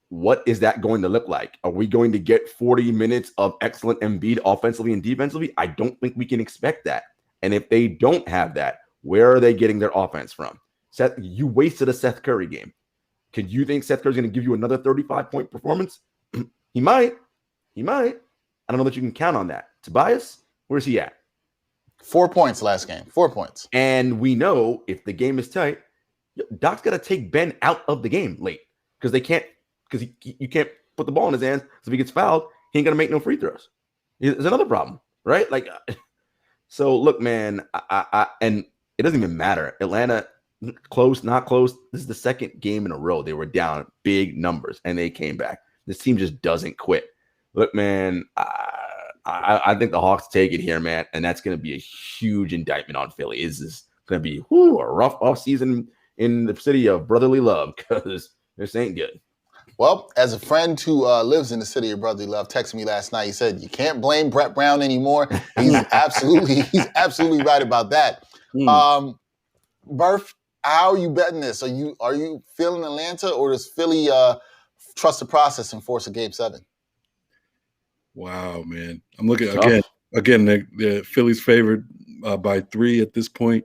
What is that going to look like? Are we going to get 40 minutes of excellent Embiid offensively and defensively? I don't think we can expect that. And if they don't have that, where are they getting their offense from? Seth, you wasted a Seth Curry game. Could you think Seth Curry's going to give you another 35-point performance? He might. I don't know that you can count on that. Tobias, where's he at? 4 points last game. 4 points. And we know if the game is tight, Doc's got to take Ben out of the game late because you can't put the ball in his hands. So if he gets fouled, he ain't gonna make no free throws. It's another problem, right? So look, man, I and it doesn't even matter. Atlanta, close, not close. This is the second game in a row they were down big numbers and they came back. This team just doesn't quit. Look, man, I think the Hawks take it here, man, and that's gonna be a huge indictment on Philly. Is this gonna be a rough offseason in the city of brotherly love? Because this ain't good. Well, as a friend who lives in the city of brotherly love texted me last night, he said, you can't blame Brett Brown anymore. He's absolutely right about that. Berth, how are you betting this? Are you feeling Atlanta, or does Philly trust the process and force a Game 7? Wow, man. I'm looking again, the Philly's favored by 3 at this point.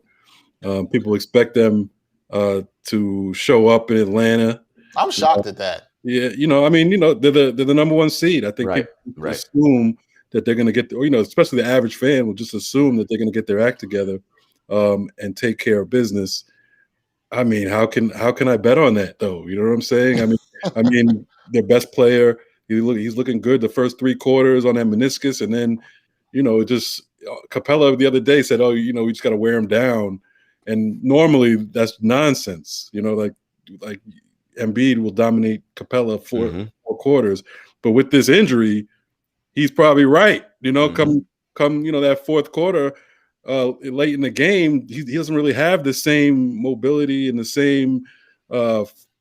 People expect them to show up in Atlanta. I'm shocked at that. Yeah, they're the number 1 seed. I think people assume that they're going to get, especially the average fan will just assume that they're going to get their act together and take care of business. I mean, how can I bet on that though? You know what I'm saying? I mean, their best player, he's looking good the first 3 quarters on that meniscus, and then just Capella the other day said, we just got to wear him down, and normally that's nonsense. Like Embiid will dominate Capella for 4 quarters, but with this injury, he's probably right. Come that 4th quarter, late in the game, he doesn't really have the same mobility and the same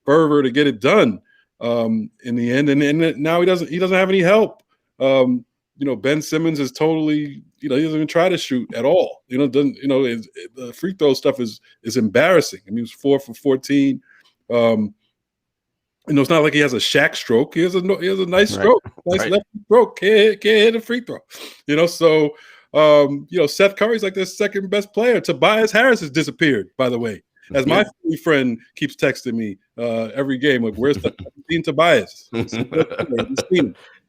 fervor to get it done in the end. And now he doesn't have any help. Ben Simmons is totally, he doesn't even try to shoot at all. The free throw stuff is embarrassing. I mean, he was 4 for 14. It's not like he has a Shaq stroke. He has a nice stroke, left stroke. Can't hit a free throw. Seth Curry's like their second best player. Tobias Harris has disappeared, by the way. As my friend keeps texting me every game, like, where's the Tobias?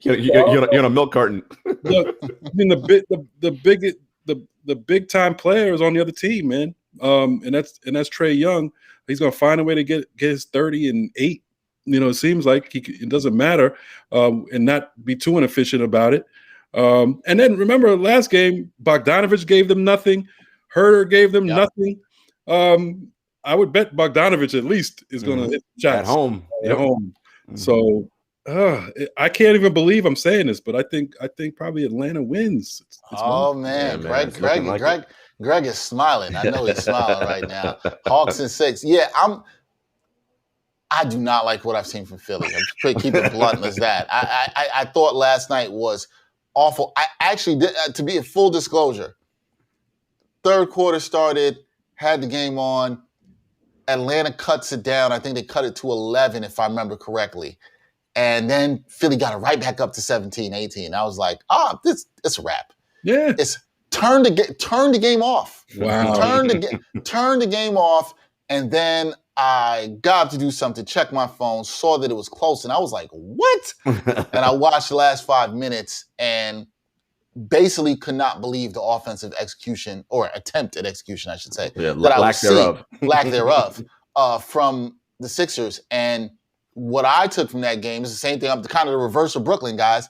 You're on a milk carton. Look, I mean the big time player is on the other team, man. And that's Trae Young. He's gonna find a way to get his 30 and 8. It seems like it doesn't matter, and not be too inefficient about it. And then remember last game, Bogdanovich gave them nothing. Herder gave them nothing. I would bet Bogdanovich at least is going to hit shots at home. At home. So I can't even believe I'm saying this, but I think probably Atlanta wins. Man, Greg is smiling. I know he's smiling right now. Hawks in 6. Yeah, I do not like what I've seen from Philly. I'm keep it blunt as that. I thought last night was awful. I actually did, to be in full disclosure, third quarter started, had the game on. Atlanta cuts it down. I think they cut it to 11, if I remember correctly. And then Philly got it right back up to 17, 18. I was like, it's a wrap. Yeah. It's turn the game off. Wow. Turn the game off. And then I got up to do something, checked my phone, saw that it was close, and I was like, what? And I watched the last 5 minutes and basically could not believe the offensive execution, or attempt at execution, I should say. Yeah, lack thereof. From the Sixers. And what I took from that game is the same thing. I'm kind of the reverse of Brooklyn, guys.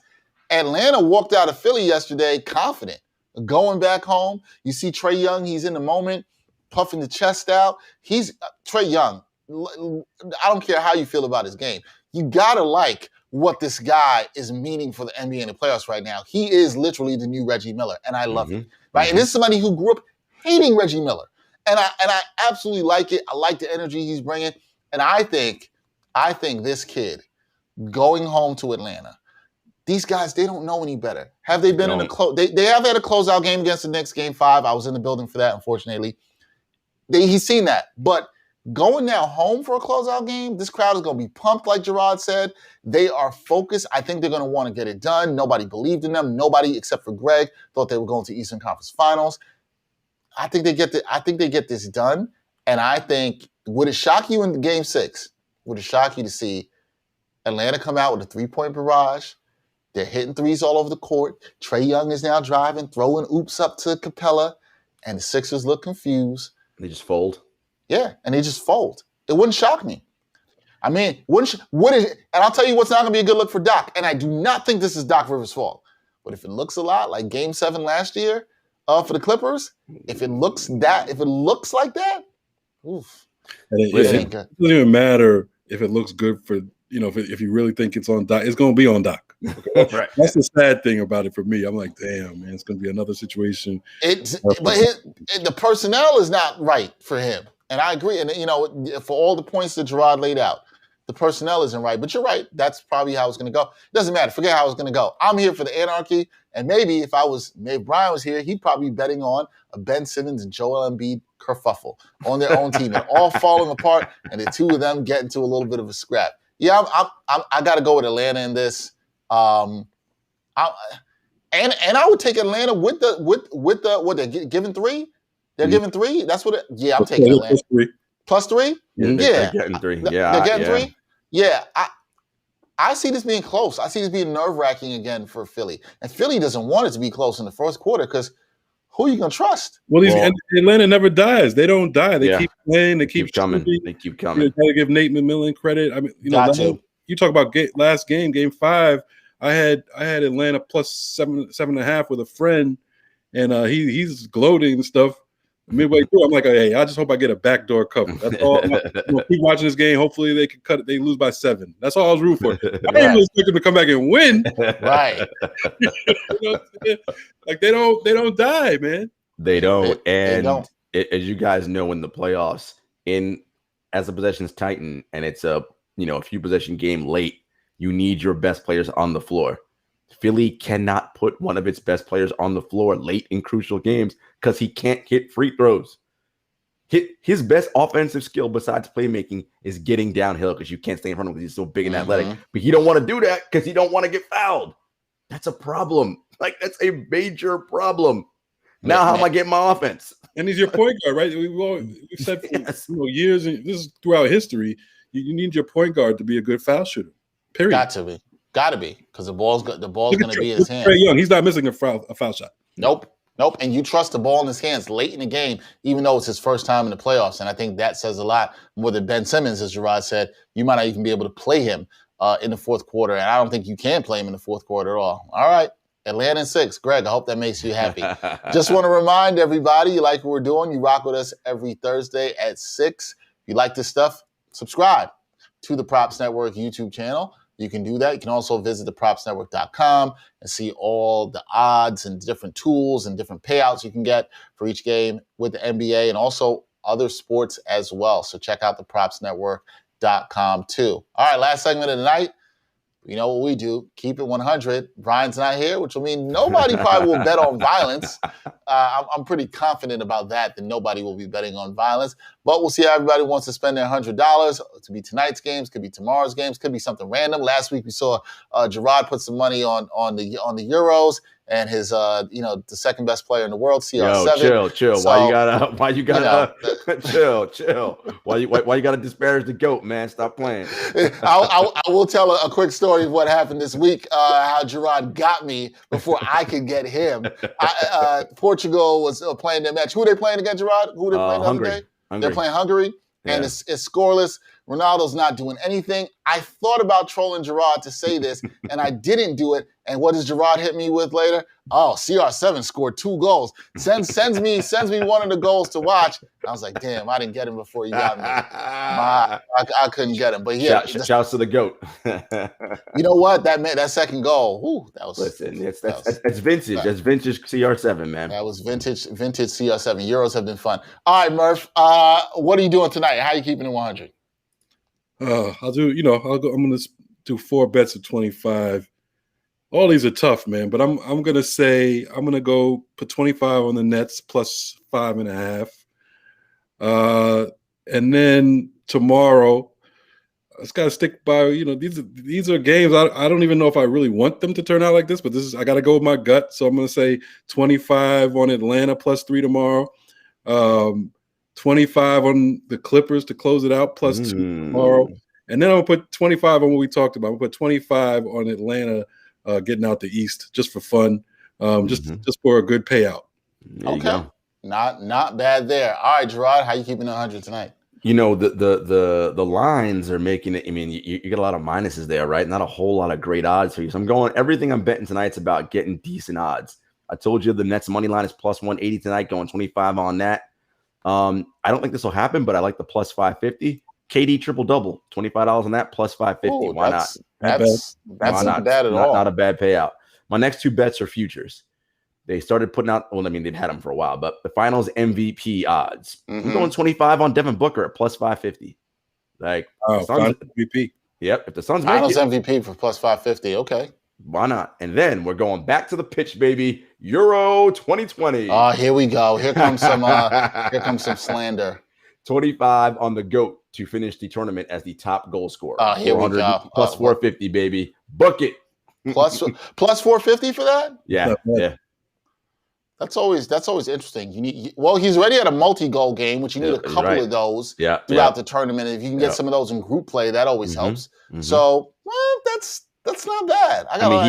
Atlanta walked out of Philly yesterday confident. Going back home, you see Trae Young, he's in the moment, puffing the chest out. He's Trae Young. I don't care how you feel about his game. You got to like what this guy is meaning for the NBA in the playoffs right now. He is literally the new Reggie Miller, and I love it. Right? And this is somebody who grew up hating Reggie Miller. And I absolutely like it. I like the energy he's bringing. And I think this kid going home to Atlanta, these guys, they don't know any better. Have they been in a close? They have had a closeout game against the Knicks, game 5. I was in the building for that, unfortunately. He's seen that. But going now home for a closeout game, this crowd is going to be pumped, like Gerard said. They are focused. I think they're going to want to get it done. Nobody believed in them. Nobody, except for Greg, thought they were going to Eastern Conference Finals. I think they get this done. And I think, would it shock you in Game 6? Would it shock you to see Atlanta come out with a 3-point barrage? They're hitting threes all over the court. Trae Young is now driving, throwing oops up to Capella, and the Sixers look confused. They just fold. Yeah, and they just fold. It wouldn't shock me. I mean, and I'll tell you what's not going to be a good look for Doc, and I do not think this is Doc Rivers' fault. But if it looks a lot like Game 7 last year for the Clippers, if it looks like that, oof. It doesn't even matter if it looks good for, if you really think it's on Doc, it's going to be on Doc. Okay? Right. That's the sad thing about it for me. I'm like, damn, man, it's going to be another situation. The personnel is not right for him. And I agree. And, for all the points that Gerard laid out, the personnel isn't right. But you're right. That's probably how it's going to go. It doesn't matter. Forget how it's going to go. I'm here for the anarchy. And maybe if Brian was here, he'd probably be betting on a Ben Simmons and Joel Embiid kerfuffle on their own team. They're all falling apart, and the two of them get into a little bit of a scrap. Yeah, I got to go with Atlanta in this. And I would take Atlanta with what they're giving 3. They're giving 3. That's what. I'm taking Atlanta. Plus 3. Yeah, they're getting 3. They're getting 3. Yeah, I see this being close. I see this being nerve-wracking again for Philly, and Philly doesn't want it to be close in the first quarter because who are you gonna trust? Well, Atlanta never dies. They don't die. They keep playing. They keep coming. They keep coming. You gotta give Nate McMillan credit. I mean, you talk about last game, Game 5. I had Atlanta plus 7.5 with a friend, and he's gloating and stuff. Midway through, I'm like, hey, I just hope I get a backdoor cover. That's all. Keep watching this game. Hopefully, they can cut it. They lose by 7. That's all I was rooting for. I didn't really expect them to come back and win. Right. Like they don't die, man. They don't. They don't. As you guys know, in the playoffs, as the possessions tighten and it's a few possession game late, you need your best players on the floor. Philly cannot put one of its best players on the floor late in crucial games because he can't hit free throws. His best offensive skill besides playmaking is getting downhill because you can't stay in front of him because he's so big and athletic. But he don't want to do that because he don't want to get fouled. That's a problem. Like, that's a major problem. Now, how am I getting my offense? And he's your point guard, right? We've said for years, and this is throughout history, you need your point guard to be a good foul shooter. Period. Got to be. Got to be, because the ball's going to be in his Look at hands. Trae Young. He's not missing a foul shot. Nope. And you trust the ball in his hands late in the game, even though it's his first time in the playoffs. And I think that says a lot more than Ben Simmons, as Gerard said. You might not even be able to play him in the fourth quarter. And I don't think you can play him in the fourth quarter at all. All right. Atlanta 6. Greg, I hope that makes you happy. Just want to remind everybody, you like what we're doing. You rock with us every Thursday at 6. If you like this stuff, subscribe to the Props Network YouTube channel. You can do that. You can also visit thepropsnetwork.com and see all the odds and different tools and different payouts you can get for each game with the NBA and also other sports as well. So check out thepropsnetwork.com too. All right, last segment of the night. You know what we do. Keep it 100. Brian's not here, which will mean nobody probably will bet on violence. I'm pretty confident about that nobody will be betting on violence. But we'll see how everybody wants to spend their $100. It could be tonight's games, could be tomorrow's games, could be something random. Last week we saw Gerard put some money on the Euros and his the second best player in the world, CR7. Yo, chill. So, why you gotta chill. Why you gotta disparage the GOAT, man? Stop playing. I will tell a quick story of what happened this week, how Gerard got me before I could get him. Portugal was playing their match. Who are they playing against, Gerard? Who are they playing Hungary. They're playing Hungary, and it's scoreless. Ronaldo's not doing anything. I thought about trolling Gerard to say this, and I didn't do it. And what does Gerard hit me with later? Oh, CR7 scored 2 goals. Sends me one of the goals to watch. I was like, damn, I didn't get him before you got me. I couldn't get him. But yeah, shouts to the GOAT. You know what? That second goal. Whew, that was. Listen, that's vintage. That's vintage CR7, man. That was vintage CR7. Euros have been fun. All right, Murph. What are you doing tonight? How are you keeping it 100? I'll do. I'm going to do 4 bets of 25. All these are tough, man. But I'm going to say I'm going to go put 25 on the Nets plus 5.5. And then tomorrow, I just got to stick by. These are games. I don't even know if I really want them to turn out like this. But I got to go with my gut. So I'm going to say 25 on Atlanta plus 3 tomorrow. 25 on the Clippers to close it out, plus 2 tomorrow. And then I'm going to put 25 on what we talked about. I'm going to put 25 on Atlanta getting out the East just for fun, just for a good payout. Okay. Not bad there. All right, Gerard, how you keeping 100 tonight? The lines are making it. I mean, you get a lot of minuses there, right? Not a whole lot of great odds for you. So I'm going, everything I'm betting tonight's about getting decent odds. I told you the Nets money line is plus 180 tonight, going 25 on that. I don't think this will happen, but I like the plus 550. KD triple-double, $25 on that, plus 550. Why not? That's not bad at all. Not a bad payout. My next 2 bets are futures. They started putting out, they've had them for a while, but the finals MVP odds. I'm going 25 on Devin Booker at plus 550. Like, finals MVP. Yep, if the Suns finals MVP for plus 550, okay. Why not? And then we're going back to the pitch, baby. Euro 2020. Oh, here we go. Here comes some slander. 25 on the GOAT to finish the tournament as the top goal scorer. Oh, here we go. Plus 450, baby. Book it. Plus 450 for that? Yeah. That's always interesting. He's already at a multi-goal game, which you need a couple of those throughout the tournament. If you can get some of those in group play, that always helps. So, that's not bad.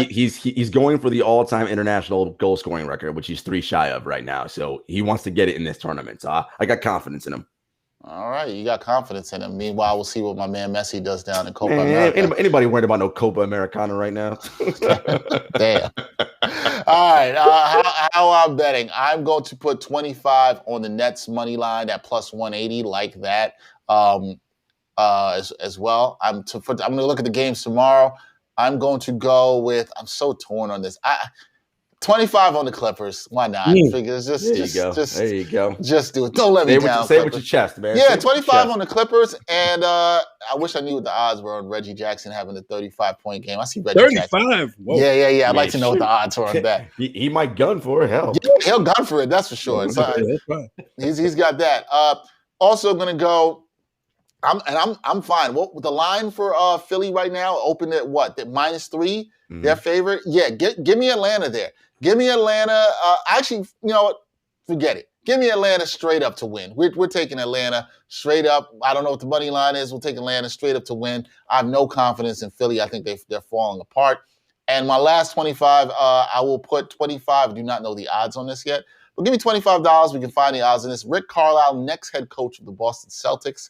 He's going for the all-time international goal scoring record, which he's 3 shy of right now. So he wants to get it in this tournament. So I got confidence in him. All right, you got confidence in him. Meanwhile, we'll see what my man Messi does down in Copa America. Anybody worried about no Copa Americana right now? Damn. All right, how I'm betting? I'm going to put 25 on the Nets money line at plus 180, like that as well. I'm going to look at the games tomorrow. I'm going to go with. I'm so torn on this. 25 on the Clippers. Why not? There you go. Just do it. Don't let me down. Say it with your chest, man. Yeah, 25 on the Clippers. And I wish I knew what the odds were on Reggie Jackson having a 35-point game. I see Reggie 35? Jackson. Whoa. Yeah. I'd like to know what the odds are on that. He might gun for it. Hell. Yeah, he'll gun for it. That's for sure. He's got that. Also going to go. I'm fine. What the line for Philly right now? Open at what? That -3. Their favorite. Yeah, give me Atlanta there. Give me Atlanta. Actually, you know what? Forget it. Give me Atlanta straight up to win. We're taking Atlanta straight up. I don't know what the money line is. We'll take Atlanta straight up to win. I have no confidence in Philly. I think they're falling apart. And my last 25, I will put 25. I do not know the odds on this yet. But give me $25. We can find the odds on this. Rick Carlisle, next head coach of the Boston Celtics.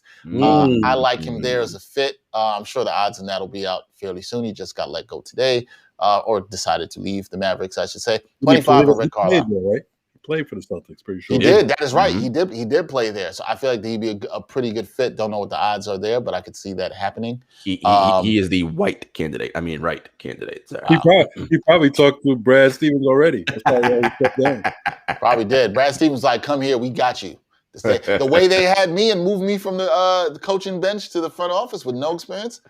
I like him there as a fit. I'm sure the odds on that will be out fairly soon. He just got let go today, or decided to leave the Mavericks, I should say. 25 for Rick Carlisle. Right? He played for the Celtics, pretty sure. He did. That is right. He did play there. So I feel like he'd be a pretty good fit. Don't know what the odds are there, but I could see that happening. He is the right candidate. Sorry. He probably talked to Brad Stevens already. That's probably why he stepped down. Probably did. Brad Stevens like, come here, we got you. The way they had me and moved me from the coaching bench to the front office with no experience.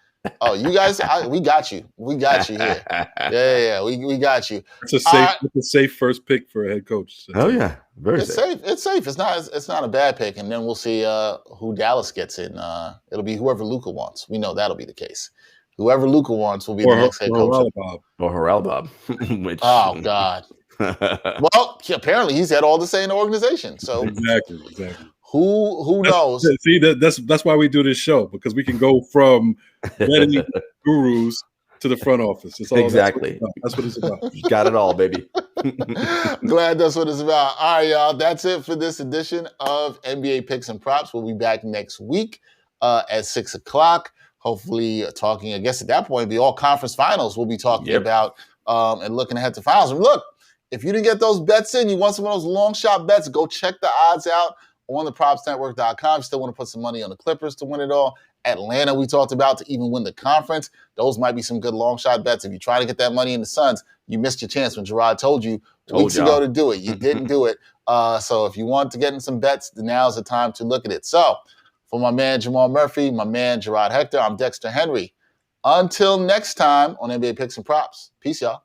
Oh, you guys, we got you. We got you here. Yeah. We got you. It's a safe first pick for a head coach. Oh yeah, very safe. It's safe. It's not a bad pick. And then we'll see who Dallas gets in. It'll be whoever Luka wants. We know that'll be the case. Whoever Luka wants will be the next head coach. Or Harrell Which, oh God. Well, apparently he's had all the say in the organization. So exactly. Who knows? See, that's why we do this show, because we can go from betting gurus to the front office. It's all exactly. That's what it's about. You got it all, baby. Glad that's what it's about. All right, y'all. That's it for this edition of NBA Picks and Props. We'll be back next week at 6:00. Hopefully talking, I guess at that point, it'll be all conference finals we'll be talking about and looking ahead to finals. And look, if you didn't get those bets in, you want some of those long shot bets, go check the odds out on the propsnetwork.com. You still want to put some money on the Clippers to win it all. Atlanta, we talked about, to even win the conference. Those might be some good long shot bets. If you try to get that money in the Suns, you missed your chance when Gerard told you weeks ago to do it. You didn't do it. So if you want to get in some bets, now's the time to look at it. So for my man Jamal Murphy, my man Gerard Hector, I'm Dexter Henry. Until next time on NBA Picks and Props. Peace, y'all.